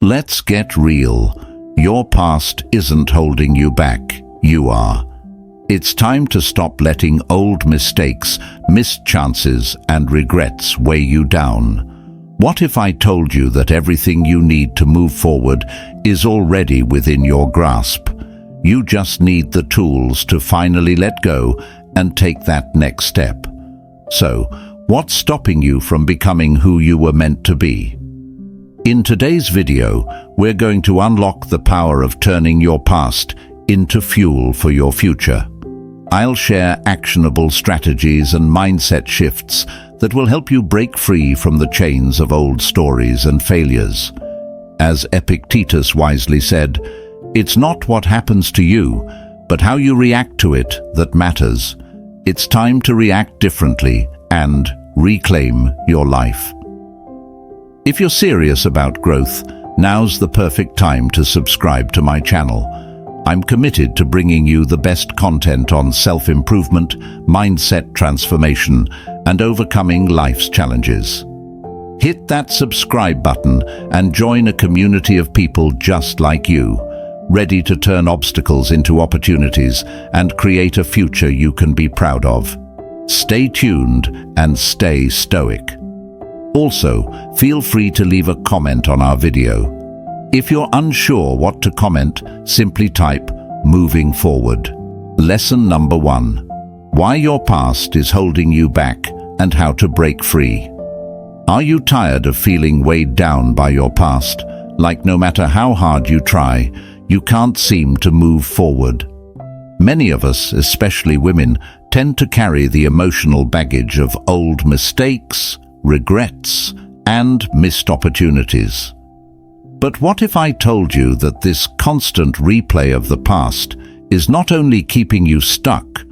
Let's get real. Your past isn't holding you back. You are. It's time to stop letting old mistakes, missed chances, and regrets weigh you down. What if I told you that everything you need to move forward is already within your grasp? You just need the tools to finally let go and take that next step. So, what's stopping you from becoming who you were meant to be? In today's video, we're going to unlock the power of turning your past into fuel for your future. I'll share actionable strategies and mindset shifts that will help you break free from the chains of old stories and failures. As Epictetus wisely said, "It's not what happens to you, but how you react to it that matters." It's time to react differently and reclaim your life. If you're serious about growth, now's the perfect time to subscribe to my channel. I'm committed to bringing you the best content on self-improvement, mindset transformation, and overcoming life's challenges. Hit that subscribe button and join a community of people just like you, ready to turn obstacles into opportunities and create a future you can be proud of. Stay tuned and stay stoic. Also, feel free to leave a comment on our video. If you're unsure what to comment, simply type "Moving Forward." Lesson number 1. Why your past is holding you back and how to break free. Are you tired of feeling weighed down by your past, like no matter how hard you try, you can't seem to move forward? Many of us, especially women, tend to carry the emotional baggage of old mistakes, regrets, and missed opportunities. But what if I told you that this constant replay of the past is not only keeping you stuck,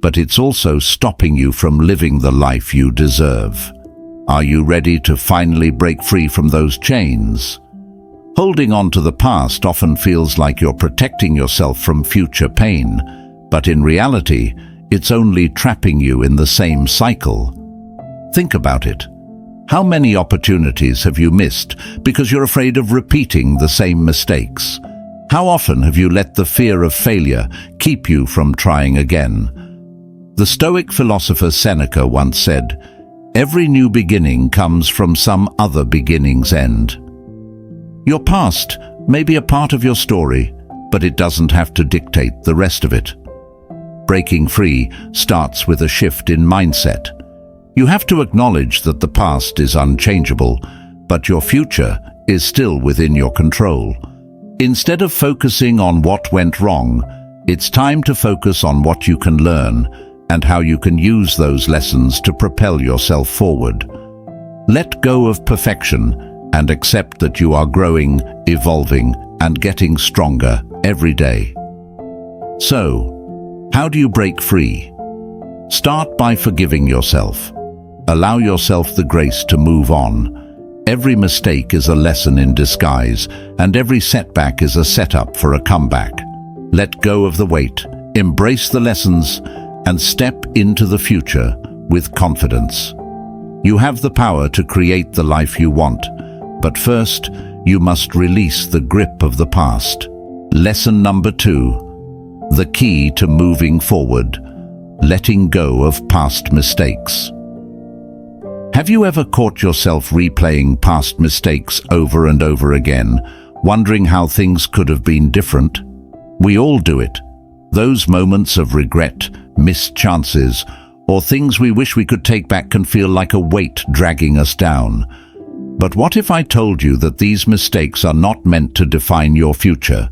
but it's also stopping you from living the life you deserve? Are you ready to finally break free from those chains? Holding on to the past often feels like you're protecting yourself from future pain, but in reality, it's only trapping you in the same cycle. Think about it. How many opportunities have you missed because you're afraid of repeating the same mistakes? How often have you let the fear of failure keep you from trying again? The Stoic philosopher Seneca once said, "Every new beginning comes from some other beginning's end." Your past may be a part of your story, but it doesn't have to dictate the rest of it. Breaking free starts with a shift in mindset. You have to acknowledge that the past is unchangeable, but your future is still within your control. Instead of focusing on what went wrong, it's time to focus on what you can learn and how you can use those lessons to propel yourself forward. Let go of perfection and accept that you are growing, evolving, and getting stronger every day. So, how do you break free? Start by forgiving yourself. Allow yourself the grace to move on. Every mistake is a lesson in disguise, and every setback is a setup for a comeback. Let go of the weight, embrace the lessons, and step into the future with confidence. You have the power to create the life you want, but first, you must release the grip of the past. Lesson number 2. The key to moving forward: letting go of past mistakes. Have you ever caught yourself replaying past mistakes over and over again, wondering how things could have been different? We all do it. Those moments of regret, missed chances, or things we wish we could take back can feel like a weight dragging us down. But what if I told you that these mistakes are not meant to define your future?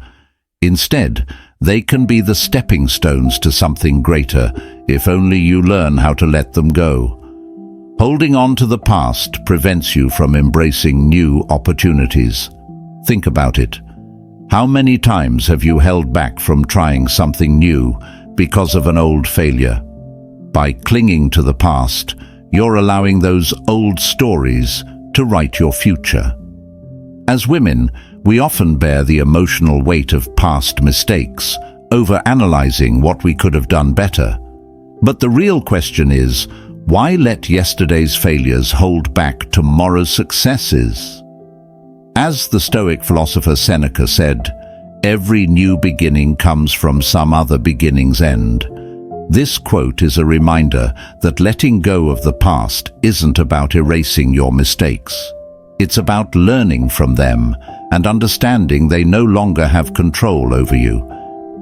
Instead, they can be the stepping stones to something greater, if only you learn how to let them go. Holding on to the past prevents you from embracing new opportunities. Think about it. How many times have you held back from trying something new because of an old failure? By clinging to the past, you're allowing those old stories to write your future. As women, we often bear the emotional weight of past mistakes, overanalyzing what we could have done better. But the real question is, why let yesterday's failures hold back tomorrow's successes? As the Stoic philosopher Seneca said, "Every new beginning comes from some other beginning's end." This quote is a reminder that letting go of the past isn't about erasing your mistakes. It's about learning from them and understanding they no longer have control over you.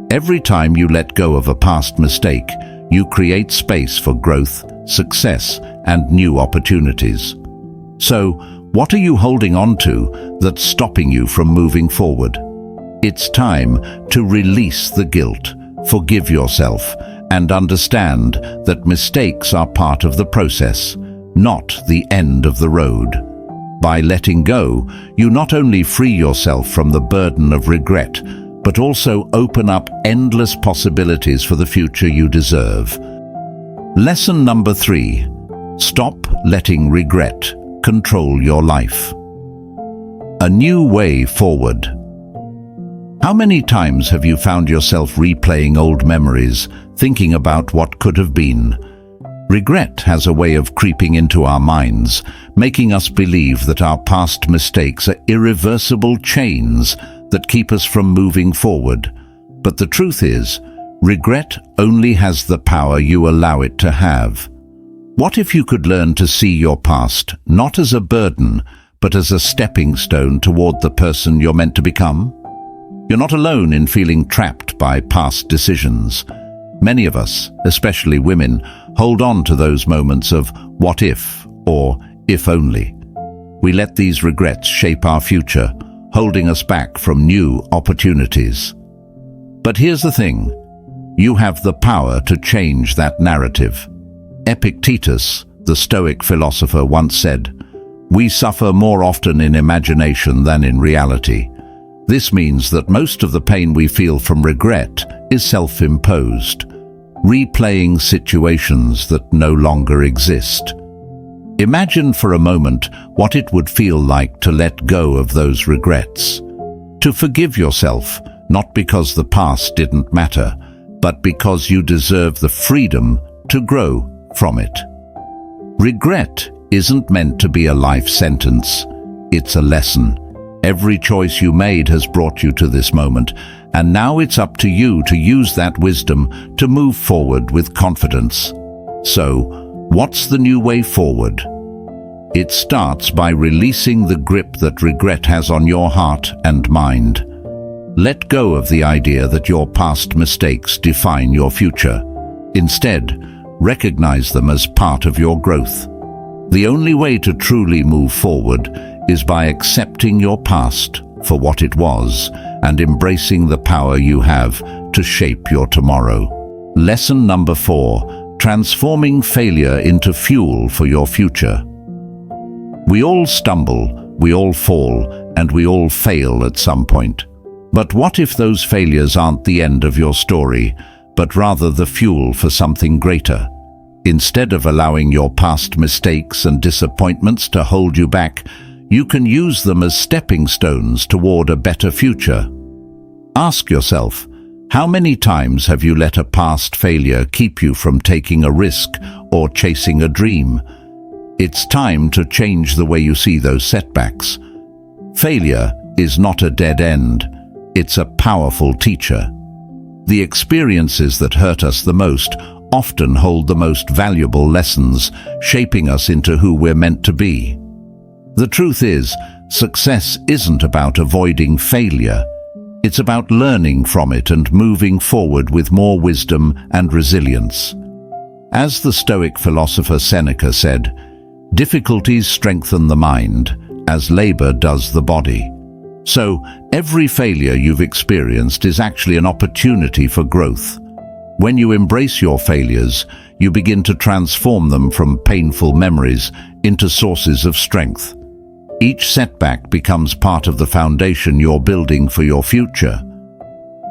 Every time you let go of a past mistake, you create space for growth, success, and new opportunities. So, what are you holding on to that's stopping you from moving forward? It's time to release the guilt, forgive yourself, and understand that mistakes are part of the process, not the end of the road. By letting go, you not only free yourself from the burden of regret, but also open up endless possibilities for the future you deserve. Lesson number 3. Stop letting regret control your life. A new way forward. How many times have you found yourself replaying old memories, thinking about what could have been? Regret has a way of creeping into our minds, making us believe that our past mistakes are irreversible chains that keep us from moving forward. But the truth is, regret only has the power you allow it to have. What if you could learn to see your past not as a burden, but as a stepping stone toward the person you're meant to become? You're not alone in feeling trapped by past decisions. Many of us, especially women, hold on to those moments of what if or if only. We let these regrets shape our future, holding us back from new opportunities. But here's the thing, you have the power to change that narrative. Epictetus, the Stoic philosopher, once said, "We suffer more often in imagination than in reality." This means that most of the pain we feel from regret is self-imposed, replaying situations that no longer exist. Imagine for a moment what it would feel like to let go of those regrets. To forgive yourself, not because the past didn't matter, but because you deserve the freedom to grow from it. Regret isn't meant to be a life sentence. It's a lesson. Every choice you made has brought you to this moment, and now it's up to you to use that wisdom to move forward with confidence. So, what's the new way forward? It starts by releasing the grip that regret has on your heart and mind. Let go of the idea that your past mistakes define your future. Instead, recognize them as part of your growth. The only way to truly move forward is by accepting your past for what it was and embracing the power you have to shape your tomorrow. Lesson number 4. Transforming failure into fuel for your future. We all stumble, we all fall, and we all fail at some point. But what if those failures aren't the end of your story, but rather the fuel for something greater? Instead of allowing your past mistakes and disappointments to hold you back, you can use them as stepping stones toward a better future. Ask yourself, how many times have you let a past failure keep you from taking a risk or chasing a dream? It's time to change the way you see those setbacks. Failure is not a dead end. It's a powerful teacher. The experiences that hurt us the most often hold the most valuable lessons, shaping us into who we're meant to be. The truth is, success isn't about avoiding failure. It's about learning from it and moving forward with more wisdom and resilience. As the Stoic philosopher Seneca said, "Difficulties strengthen the mind, as labor does the body." So, every failure you've experienced is actually an opportunity for growth. When you embrace your failures, you begin to transform them from painful memories into sources of strength. Each setback becomes part of the foundation you're building for your future.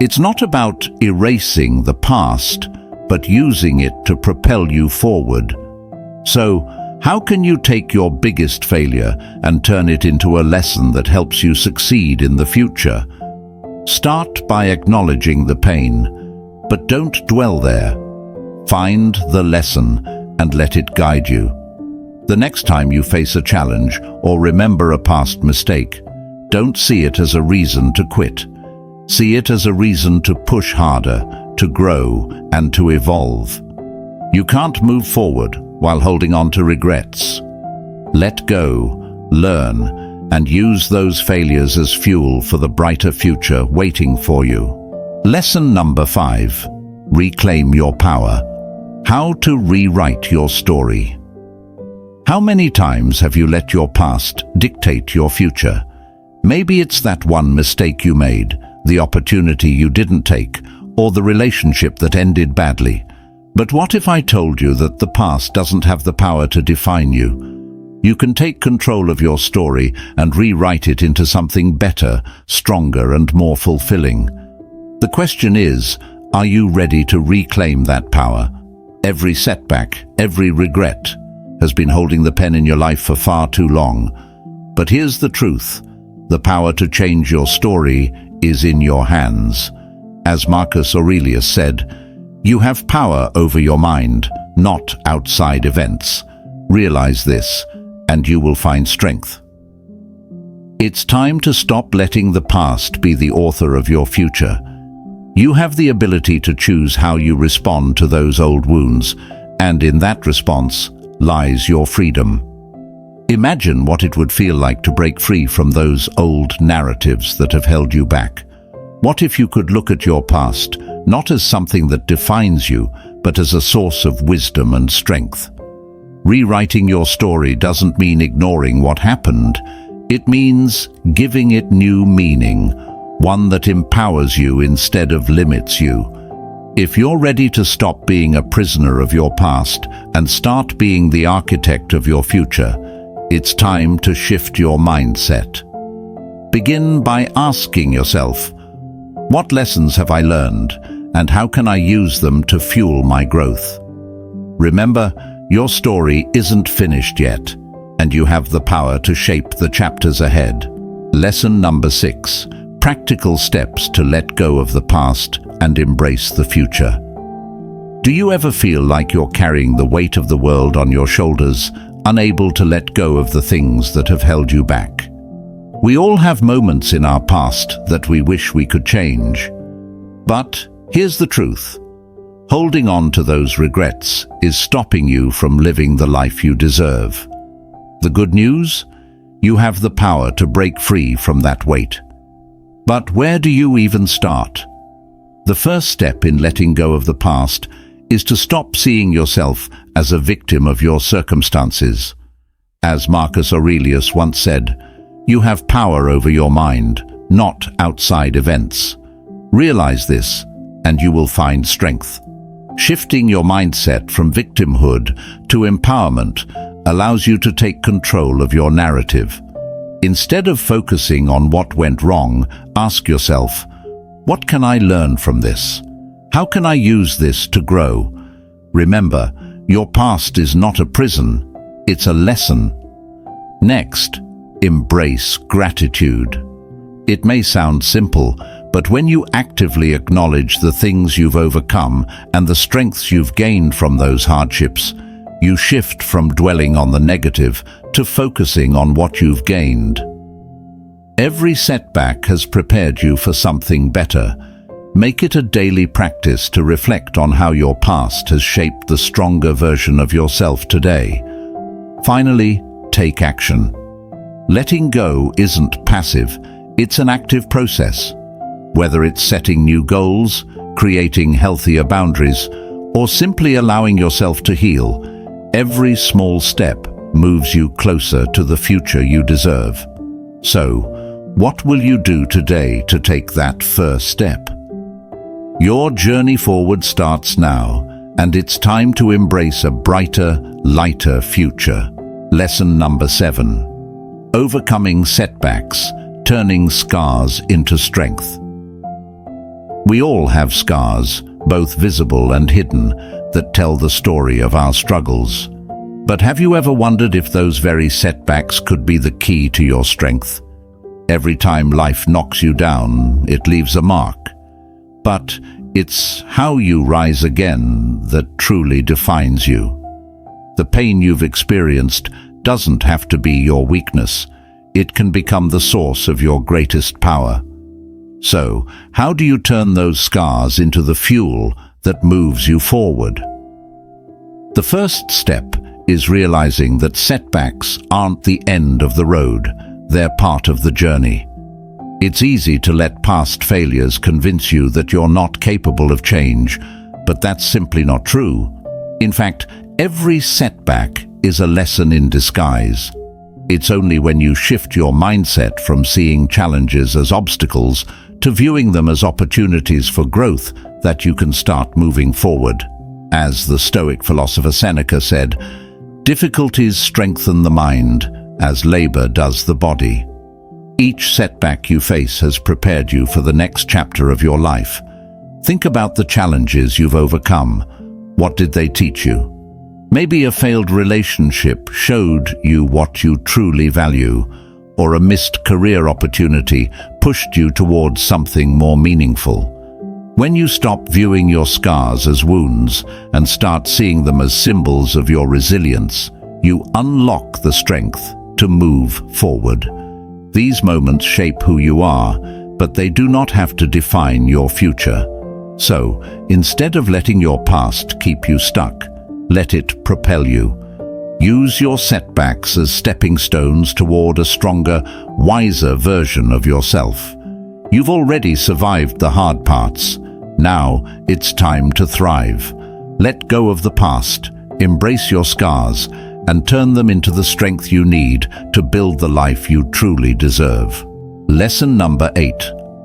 It's not about erasing the past, but using it to propel you forward. So, how can you take your biggest failure and turn it into a lesson that helps you succeed in the future? Start by acknowledging the pain, but don't dwell there. Find the lesson and let it guide you. The next time you face a challenge or remember a past mistake, Don't see it as a reason to quit. See it as a reason to push harder, to grow, and to evolve. You can't move forward while holding on to regrets. Let go, learn, and use those failures as fuel for the brighter future waiting for you. Lesson number 5. Reclaim your power. How to rewrite your story. How many times have you let your past dictate your future? Maybe it's that one mistake you made, the opportunity you didn't take, or the relationship that ended badly. But what if I told you that the past doesn't have the power to define you? You can take control of your story and rewrite it into something better, stronger, and more fulfilling. The question is, are you ready to reclaim that power? Every setback, every regret, has been holding the pen in your life for far too long. But here's the truth. The power to change your story is in your hands. As Marcus Aurelius said, you have power over your mind, not outside events. Realize this, and you will find strength. It's time to stop letting the past be the author of your future. You have the ability to choose how you respond to those old wounds, and in that response lies your freedom. Imagine what it would feel like to break free from those old narratives that have held you back. What if you could look at your past, not as something that defines you, but as a source of wisdom and strength? Rewriting your story doesn't mean ignoring what happened. It means giving it new meaning, one that empowers you instead of limits you. If you're ready to stop being a prisoner of your past and start being the architect of your future, it's time to shift your mindset. Begin by asking yourself, what lessons have I learned, and how can I use them to fuel my growth? Remember, your story isn't finished yet, and you have the power to shape the chapters ahead. Lesson number 6. Practical steps to let go of the past and embrace the future. Do you ever feel like you're carrying the weight of the world on your shoulders, unable to let go of the things that have held you back? We all have moments in our past that we wish we could change. But here's the truth. Holding on to those regrets is stopping you from living the life you deserve. The good news? You have the power to break free from that weight. But where do you even start? The first step in letting go of the past is to stop seeing yourself as a victim of your circumstances. As Marcus Aurelius once said, you have power over your mind, not outside events. Realize this, and you will find strength. Shifting your mindset from victimhood to empowerment allows you to take control of your narrative. Instead of focusing on what went wrong, ask yourself, what can I learn from this? How can I use this to grow? Remember, your past is not a prison, it's a lesson. Next, embrace gratitude. It may sound simple, but when you actively acknowledge the things you've overcome and the strengths you've gained from those hardships, you shift from dwelling on the negative to focusing on what you've gained. Every setback has prepared you for something better. Make it a daily practice to reflect on how your past has shaped the stronger version of yourself today. Finally, take action. Letting go isn't passive, it's an active process. Whether it's setting new goals, creating healthier boundaries, or simply allowing yourself to heal, every small step moves you closer to the future you deserve. So, what will you do today to take that first step? Your journey forward starts now, and it's time to embrace a brighter, lighter future. Lesson number 7. Overcoming setbacks, turning scars into strength. We all have scars, both visible and hidden, that tell the story of our struggles. But have you ever wondered if those very setbacks could be the key to your strength? Every time life knocks you down, it leaves a mark. But it's how you rise again that truly defines you. The pain you've experienced doesn't have to be your weakness. it can become the source of your greatest power. So, how do you turn those scars into the fuel that moves you forward? The first step is realizing that setbacks aren't the end of the road, they're part of the journey. It's easy to let past failures convince you that you're not capable of change, but that's simply not true. In fact, every setback is a lesson in disguise. It's only when you shift your mindset from seeing challenges as obstacles to viewing them as opportunities for growth that you can start moving forward. As the Stoic philosopher Seneca said, "Difficulties strengthen the mind, as labor does the body." Each setback you face has prepared you for the next chapter of your life. Think about the challenges you've overcome. What did they teach you? Maybe a failed relationship showed you what you truly value, or a missed career opportunity pushed you towards something more meaningful. When you stop viewing your scars as wounds and start seeing them as symbols of your resilience, you unlock the strength to move forward. These moments shape who you are, but they do not have to define your future. So, instead of letting your past keep you stuck, let it propel you. Use your setbacks as stepping stones toward a stronger, wiser version of yourself. You've already survived the hard parts. Now, it's time to thrive. Let go of the past, embrace your scars, and turn them into the strength you need to build the life you truly deserve. Lesson number 8.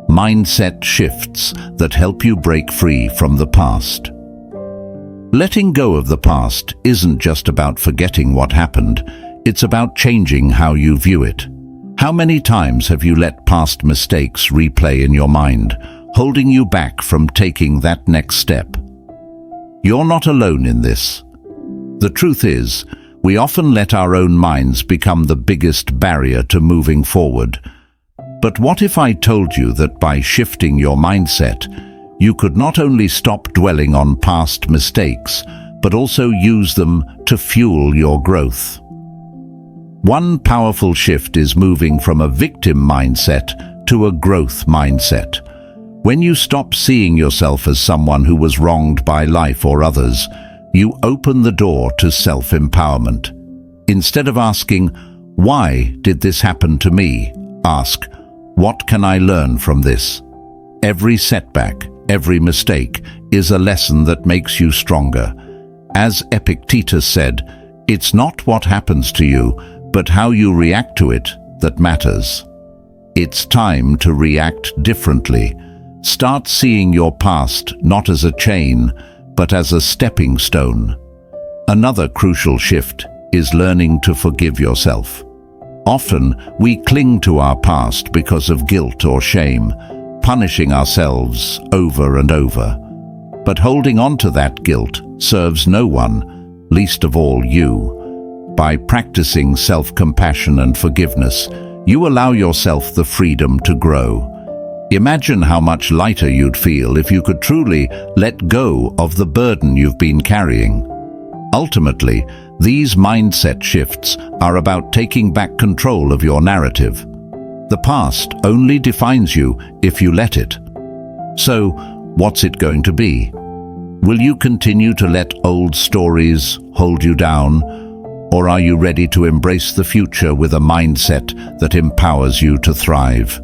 Mindset shifts that help you break free from the past. Letting go of the past isn't just about forgetting what happened, it's about changing how you view it. How many times have you let past mistakes replay in your mind, holding you back from taking that next step? You're not alone in this. The truth is, we often let our own minds become the biggest barrier to moving forward. But what if I told you that by shifting your mindset, you could not only stop dwelling on past mistakes, but also use them to fuel your growth? One powerful shift is moving from a victim mindset to a growth mindset. When you stop seeing yourself as someone who was wronged by life or others, you open the door to self-empowerment. Instead of asking, "Why did this happen to me?" ask, "What can I learn from this?" Every setback, every mistake is a lesson that makes you stronger. As Epictetus said, "It's not what happens to you, but how you react to it that matters." It's time to react differently. Start seeing your past not as a chain, but as a stepping stone. Another crucial shift is learning to forgive yourself. Often, we cling to our past because of guilt or shame, punishing ourselves over and over. But holding on to that guilt serves no one, least of all you. By practicing self-compassion and forgiveness, you allow yourself the freedom to grow. Imagine how much lighter you'd feel if you could truly let go of the burden you've been carrying. Ultimately, these mindset shifts are about taking back control of your narrative. The past only defines you if you let it. So, what's it going to be? Will you continue to let old stories hold you down, or are you ready to embrace the future with a mindset that empowers you to thrive?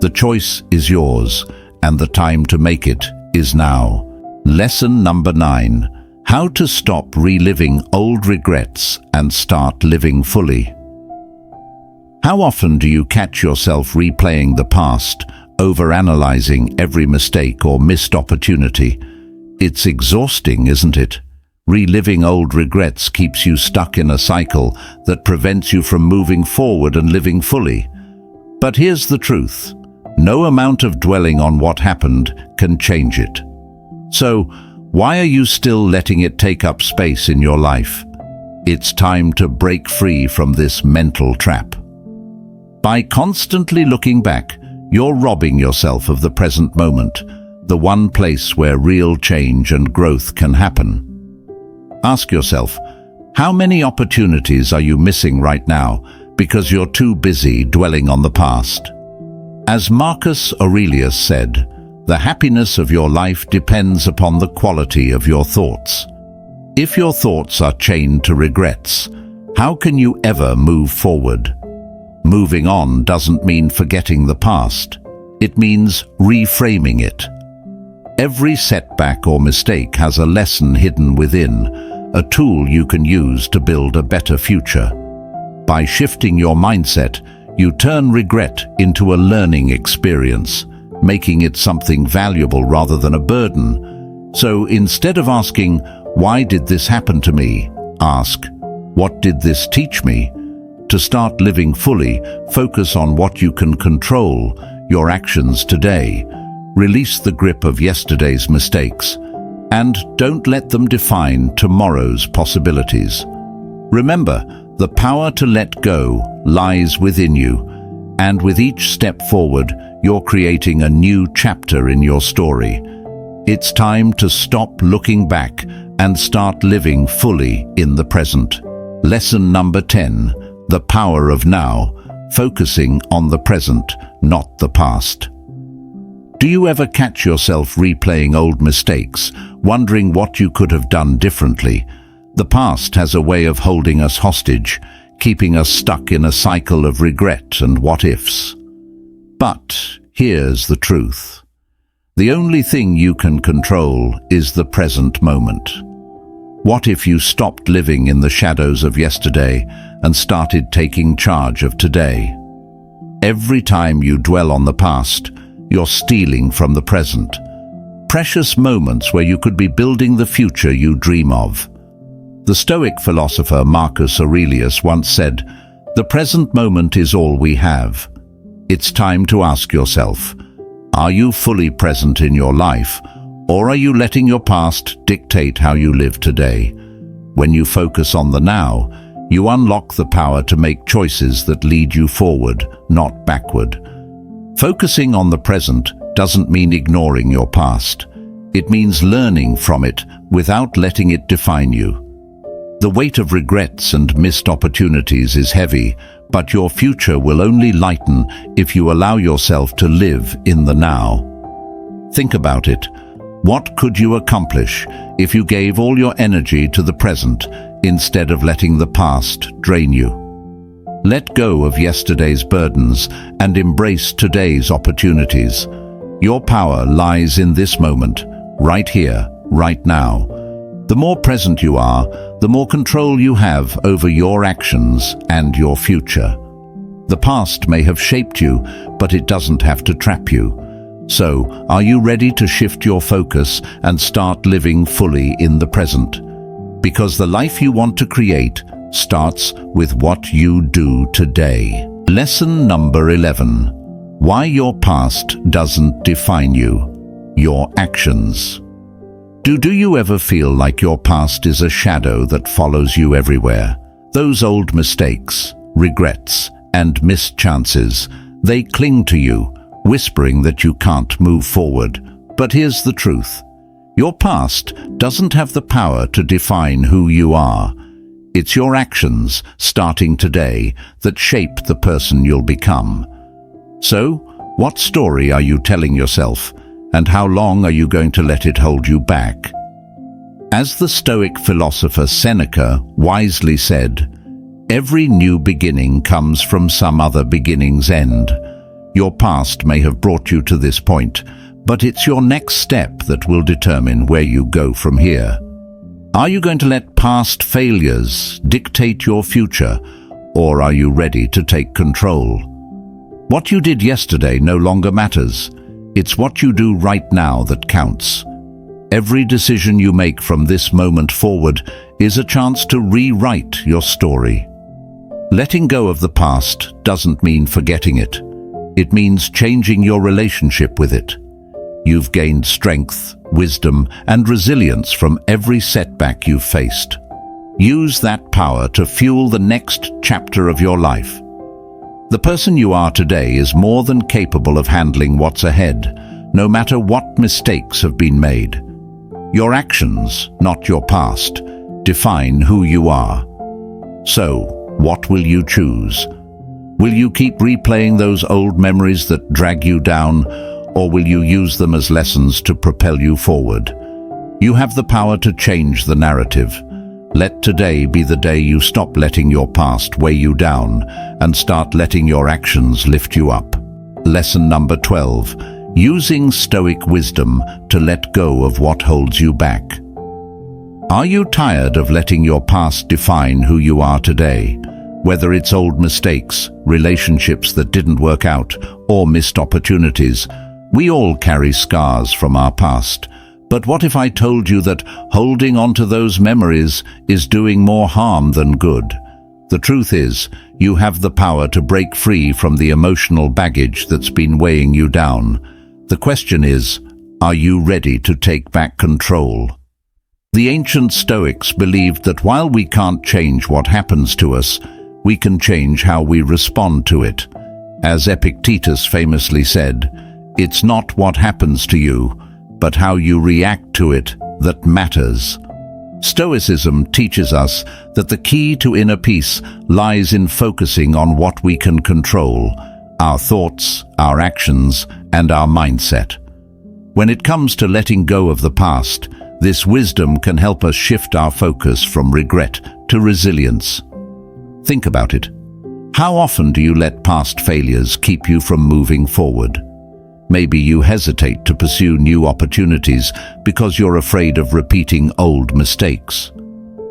The choice is yours, and the time to make it is now. Lesson number 9. How to stop reliving old regrets and start living fully. How often do you catch yourself replaying the past, overanalyzing every mistake or missed opportunity? It's exhausting, isn't it? Reliving old regrets keeps you stuck in a cycle that prevents you from moving forward and living fully. But here's the truth. No amount of dwelling on what happened can change it. So, why are you still letting it take up space in your life? It's time to break free from this mental trap. By constantly looking back, you're robbing yourself of the present moment, the one place where real change and growth can happen. Ask yourself, how many opportunities are you missing right now because you're too busy dwelling on the past. As Marcus Aurelius said, the happiness of your life depends upon the quality of your thoughts. If your thoughts are chained to regrets, how can you ever move forward? Moving on doesn't mean forgetting the past. It means reframing it. Every setback or mistake has a lesson hidden within, a tool you can use to build a better future. By shifting your mindset, you turn regret into a learning experience, making it something valuable rather than a burden. So instead of asking, "Why did this happen to me?" ask, "What did this teach me?" To start living fully, focus on what you can control, your actions today. Release the grip of yesterday's mistakes, and don't let them define tomorrow's possibilities. Remember, the power to let go lies within you, and with each step forward, you're creating a new chapter in your story. It's time to stop looking back and start living fully in the present. Lesson number 10, the power of now, focusing on the present, not the past. Do you ever catch yourself replaying old mistakes, wondering what you could have done differently? The past has a way of holding us hostage, keeping us stuck in a cycle of regret and what-ifs. But here's the truth. The only thing you can control is the present moment. What if you stopped living in the shadows of yesterday and started taking charge of today? Every time you dwell on the past, you're stealing from the present. Precious moments where you could be building the future you dream of. The Stoic philosopher Marcus Aurelius once said, "The present moment is all we have." It's time to ask yourself, are you fully present in your life, or are you letting your past dictate how you live today? When you focus on the now, you unlock the power to make choices that lead you forward, not backward. Focusing on the present doesn't mean ignoring your past. It means learning from it without letting it define you. The weight of regrets and missed opportunities is heavy, but your future will only lighten if you allow yourself to live in the now. Think about it. What could you accomplish if you gave all your energy to the present instead of letting the past drain you? Let go of yesterday's burdens and embrace today's opportunities. Your power lies in this moment, right here, right now. The more present you are, the more control you have over your actions and your future. The past may have shaped you, but it doesn't have to trap you. So, are you ready to shift your focus and start living fully in the present? Because the life you want to create starts with what you do today. Lesson number 11. Why your past doesn't define you. Your actions. Do you ever feel like your past is a shadow that follows you everywhere? Those old mistakes, regrets, and missed chances, they cling to you, whispering that you can't move forward. But here's the truth. Your past doesn't have the power to define who you are. It's your actions, starting today, that shape the person you'll become. So, what story are you telling yourself, and how long are you going to let it hold you back? As the Stoic philosopher Seneca wisely said, "Every new beginning comes from some other beginning's end." Your past may have brought you to this point, but it's your next step that will determine where you go from here. Are you going to let past failures dictate your future, or are you ready to take control? What you did yesterday no longer matters. It's what you do right now that counts. Every decision you make from this moment forward is a chance to rewrite your story. Letting go of the past doesn't mean forgetting it. It means changing your relationship with it. You've gained strength, wisdom, and resilience from every setback you've faced. Use that power to fuel the next chapter of your life. The person you are today is more than capable of handling what's ahead, no matter what mistakes have been made. Your actions, not your past, define who you are. So, what will you choose? Will you keep replaying those old memories that drag you down, or will you use them as lessons to propel you forward? You have the power to change the narrative. Let today be the day you stop letting your past weigh you down and start letting your actions lift you up. Lesson number 12. Using Stoic wisdom to let go of what holds you back. Are you tired of letting your past define who you are today? Whether it's old mistakes, relationships that didn't work out, or missed opportunities, we all carry scars from our past. But what if I told you that holding on to those memories is doing more harm than good? The truth is, you have the power to break free from the emotional baggage that's been weighing you down. The question is, are you ready to take back control? The ancient Stoics believed that while we can't change what happens to us, we can change how we respond to it. As Epictetus famously said, "It's not what happens to you, but how you react to it that matters." Stoicism teaches us that the key to inner peace lies in focusing on what we can control: our thoughts, our actions, and our mindset. When it comes to letting go of the past, this wisdom can help us shift our focus from regret to resilience. Think about it. How often do you let past failures keep you from moving forward? Maybe you hesitate to pursue new opportunities because you're afraid of repeating old mistakes.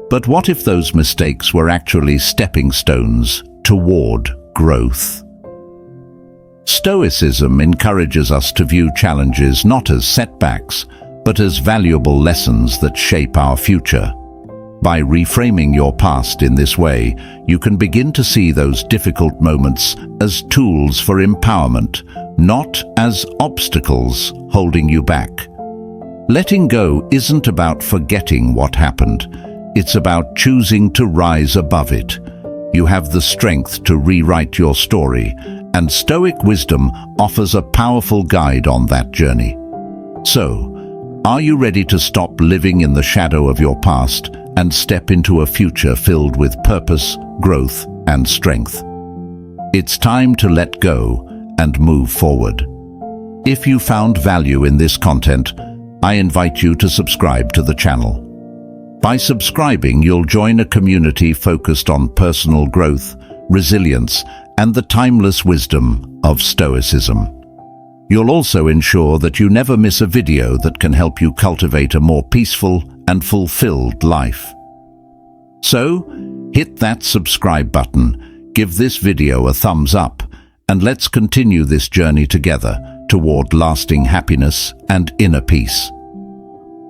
But what if those mistakes were actually stepping stones toward growth? Stoicism encourages us to view challenges not as setbacks, but as valuable lessons that shape our future. By reframing your past in this way, you can begin to see those difficult moments as tools for empowerment, not as obstacles holding you back. Letting go isn't about forgetting what happened. It's about choosing to rise above it. You have the strength to rewrite your story, and Stoic wisdom offers a powerful guide on that journey. So, are you ready to stop living in the shadow of your past and step into a future filled with purpose, growth, and strength? It's time to let go and move forward. If you found value in this content, I invite you to subscribe to the channel. By subscribing, you'll join a community focused on personal growth, resilience, and the timeless wisdom of Stoicism. You'll also ensure that you never miss a video that can help you cultivate a more peaceful and fulfilled life. So, hit that subscribe button, give this video a thumbs up, and let's continue this journey together toward lasting happiness and inner peace.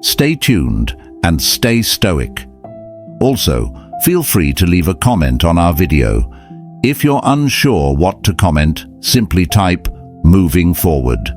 Stay tuned and stay stoic. Also, feel free to leave a comment on our video. If you're unsure what to comment, simply type "moving forward."